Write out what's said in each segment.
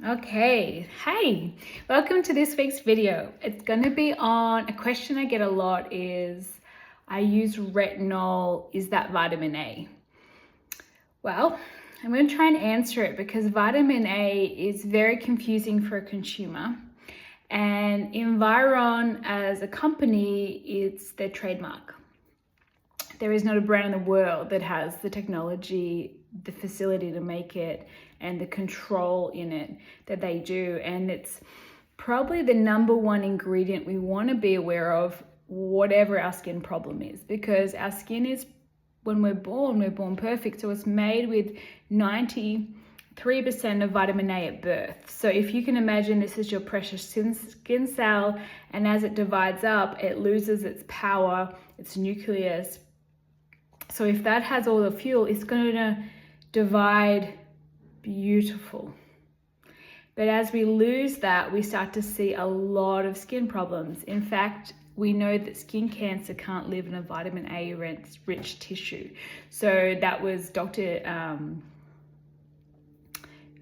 Okay, hey, welcome to this week's video. It's going to be on a question I get a lot is, I use retinol, is that vitamin A? Well, I'm going to try and answer it because vitamin A is very confusing for a consumer, and Environ as a company, it's their trademark. There is not a brand in the world that has the technology, the facility to make it, and the control in it that they do. And it's probably the number one ingredient we want to be aware of, whatever our skin problem is, because our skin is, when we're born perfect. So it's made with 93% of vitamin A at birth. So if you can imagine, this is your precious skin cell, and as it divides up, it loses its power, its nucleus. So if that has all the fuel, it's going to divide beautiful. But as we lose that, we start to see a lot of skin problems. In fact, we know that skin cancer can't live in a vitamin A rich tissue. So that was Dr.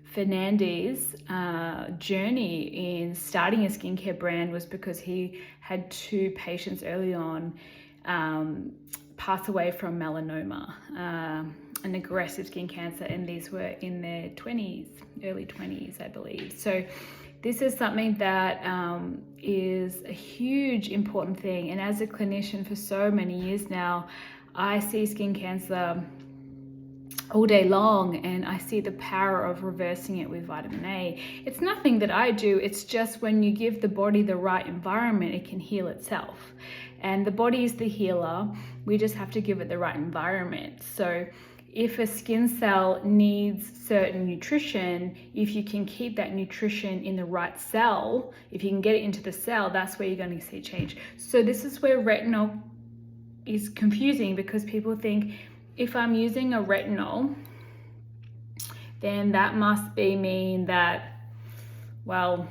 Fernandez's journey in starting a skincare brand, was because he had two patients early on pass away from melanoma, an aggressive skin cancer, and these were in their 20s, early 20s, I believe. So this is something that is a huge important thing. And as a clinician for so many years now, I see skin cancer all day long, and I see the power of reversing it with vitamin A. It's nothing that I do, it's just when you give the body the right environment, it can heal itself. And the body is the healer, we just have to give it the right environment. So if a skin cell needs certain nutrition, if you can keep that nutrition in the right cell, if you can get it into the cell, that's where you're going to see change. So this is where retinol is confusing, because people think, if I'm using a retinol, then that must mean that, well,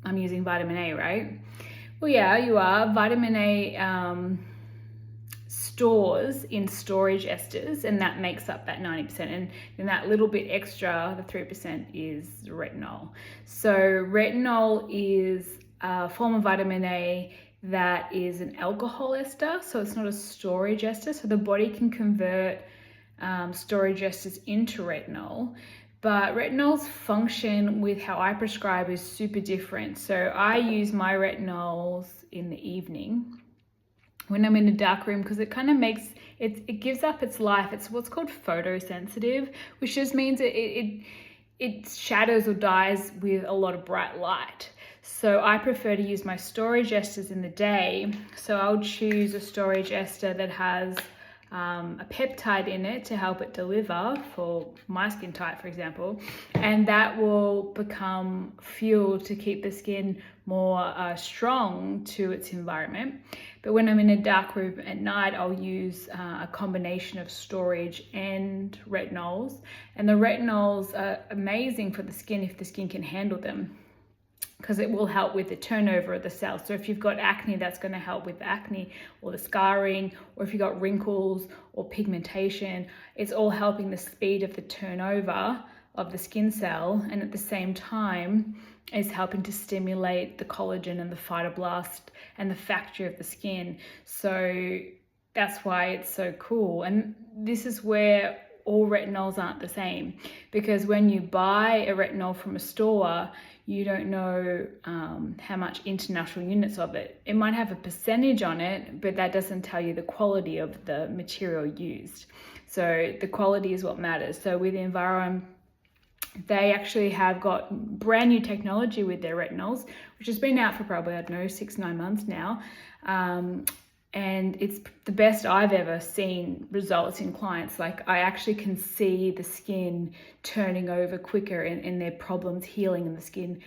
I'm using vitamin A, right? Well, yeah, you are. Vitamin A stores in storage esters, and that makes up that 90%. And then that little bit extra, the 3%, is retinol. So retinol is a form of vitamin A that is an alcohol ester, so it's not a storage ester. So the body can convert storage esters into retinol. But retinol's function with how I prescribe is super different. So I use my retinols in the evening when I'm in a dark room, because it kind of makes it gives up its life. It's what's called photosensitive, which just means it shadows or dies with a lot of bright light. So I prefer to use my storage esters in the day. So I'll choose a storage ester that has a peptide in it to help it deliver for my skin type, for example, and that will become fuel to keep the skin more strong to its environment. But when I'm in a dark room at night, I'll use a combination of storage and retinols. And the retinols are amazing for the skin if the skin can handle them, because it will help with the turnover of the cells. So if you've got acne, that's going to help with the acne or the scarring, or if you've got wrinkles or pigmentation, it's all helping the speed of the turnover of the skin cell, and at the same time is helping to stimulate the collagen and the fibroblast and the factor of the skin. So that's why it's so cool. And this is where all retinols aren't the same, because when you buy a retinol from a store, you don't know how much international units of it. It might have a percentage on it, but that doesn't tell you the quality of the material used. So the quality is what matters. So with Environ, they actually have got brand new technology with their retinols, which has been out for probably, I don't know, 6-9 months now. And it's the best I've ever seen results in clients. Like, I actually can see the skin turning over quicker and their problems healing, and the skin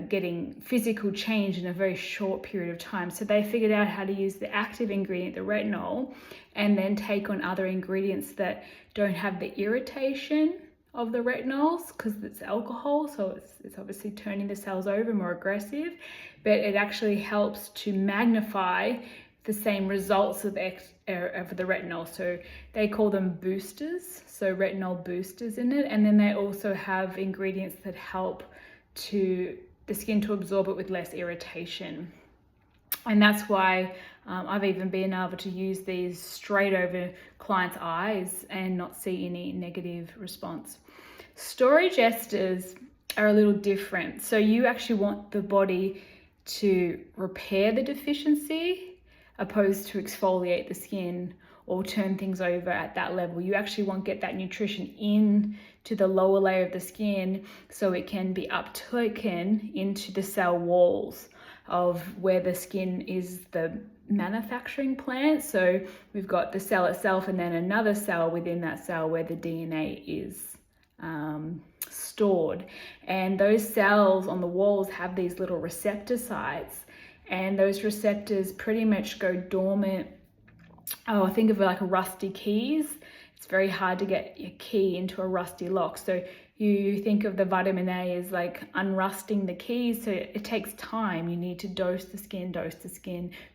getting physical change in a very short period of time. So they figured out how to use the active ingredient, the retinol, and then take on other ingredients that don't have the irritation of the retinols, because it's alcohol, so it's obviously turning the cells over, more aggressive, but it actually helps to magnify the same results of the retinol. So they call them boosters, so retinol boosters in it. And then they also have ingredients that help to the skin to absorb it with less irritation. And that's why I've even been able to use these straight over clients' eyes and not see any negative response. Storage esters are a little different. So you actually want the body to repair the deficiency opposed to exfoliate the skin or turn things over at that level. You actually want to get that nutrition in to the lower layer of the skin so it can be uptaken into the cell walls of where the skin is the manufacturing plant. So we've got the cell itself and then another cell within that cell where the DNA is stored. And those cells on the walls have these little receptor sites, and those receptors pretty much go dormant. Oh, think of it like a rusty keys. It's very hard to get your key into a rusty lock. So you think of the vitamin A as like unrusting the keys. So it takes time. You need to dose the skin,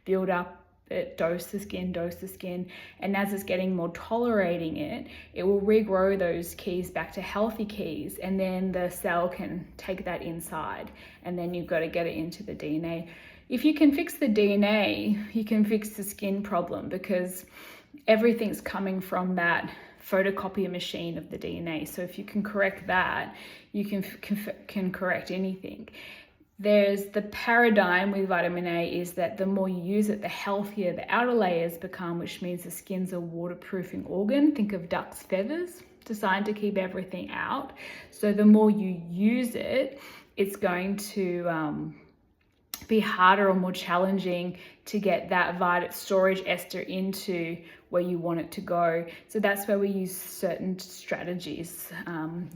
build up it, dose the skin. And as it's getting more tolerating it, it will regrow those keys back to healthy keys. And then the cell can take that inside. And then you've got to get it into the DNA. If you can fix the DNA, you can fix the skin problem, because everything's coming from that photocopier machine of the DNA. So if you can correct that, you can correct anything. There's the paradigm with vitamin A is that the more you use it, the healthier the outer layers become, which means the skin's a waterproofing organ. Think of duck's feathers, designed to keep everything out. So the more you use it, it's going to be harder or more challenging to get that storage ester into where you want it to go. So that's where we use certain strategies.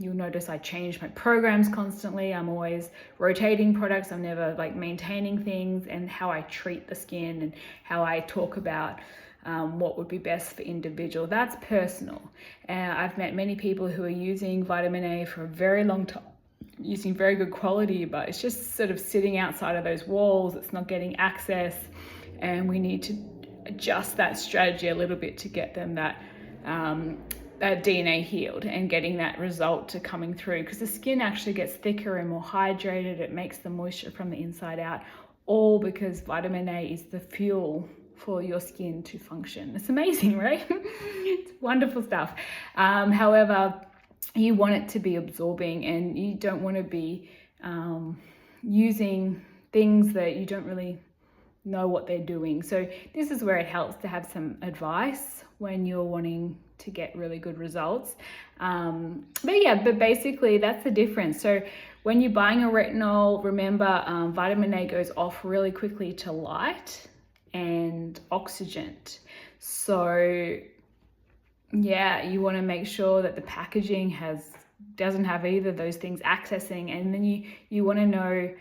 You'll notice I change my programs constantly. I'm always rotating products. I'm never like maintaining things, and how I treat the skin and how I talk about what would be best for individual. That's personal. I've met many people who are using vitamin A for a very long time, using very good quality, but it's just sort of sitting outside of those walls. It's not getting access, and we need to adjust that strategy a little bit to get them that DNA healed and getting that result to coming through, because the skin actually gets thicker and more hydrated. It makes the moisture from the inside out, all because vitamin A is the fuel for your skin to function. It's amazing, right? It's wonderful stuff. However, you want it to be absorbing, and you don't want to be using things that you don't really know what they're doing. So this is where it helps to have some advice when you're wanting to get really good results. But basically that's the difference. So when you're buying a retinol, remember vitamin A goes off really quickly to light and oxygen. So yeah, you want to make sure that the packaging doesn't have either of those things accessing, and then you want to know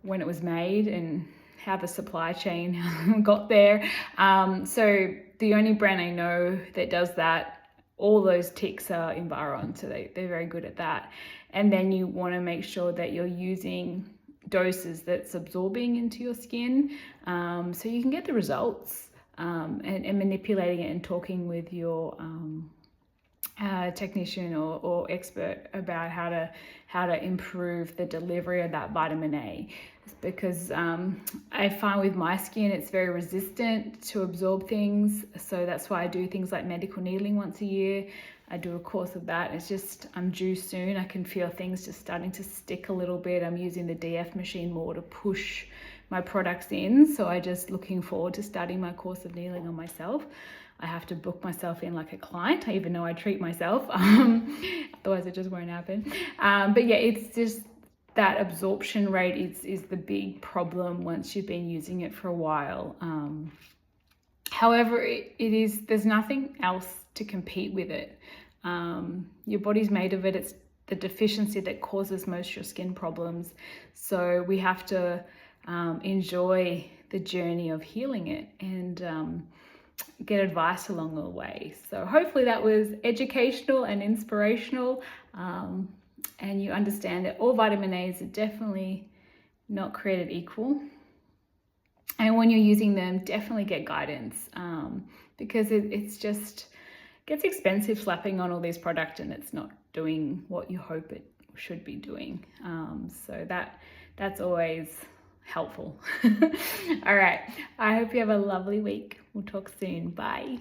when it was made and how the supply chain got there. So the only brand I know that does that, all those ticks are Environ, so they're very good at that. And then you want to make sure that you're using doses that's absorbing into your skin, so you can get the results. And manipulating it and talking with your technician or expert about how to improve the delivery of that vitamin A, because I find with my skin it's very resistant to absorb things. So that's why I do things like medical needling once a year. I do a course of that. It's just, I'm due soon. I can feel things just starting to stick a little bit. I'm using the DF machine more to push my products in. So I just looking forward to starting my course of needling on myself. I have to book myself in like a client, even though I treat myself. Otherwise it just won't happen. But yeah, it's just that absorption rate is the big problem once you've been using it for a while. However, there's nothing else to compete with it. Your body's made of it. It's the deficiency that causes most of your skin problems. So we have to enjoy the journey of healing it and get advice along the way. So hopefully that was educational and inspirational, and you understand that all vitamin A's are definitely not created equal. And when you're using them, definitely get guidance, because it's just gets expensive slapping on all these products and it's not doing what you hope it should be doing. So that's always helpful. All right. I hope you have a lovely week. We'll talk soon. Bye.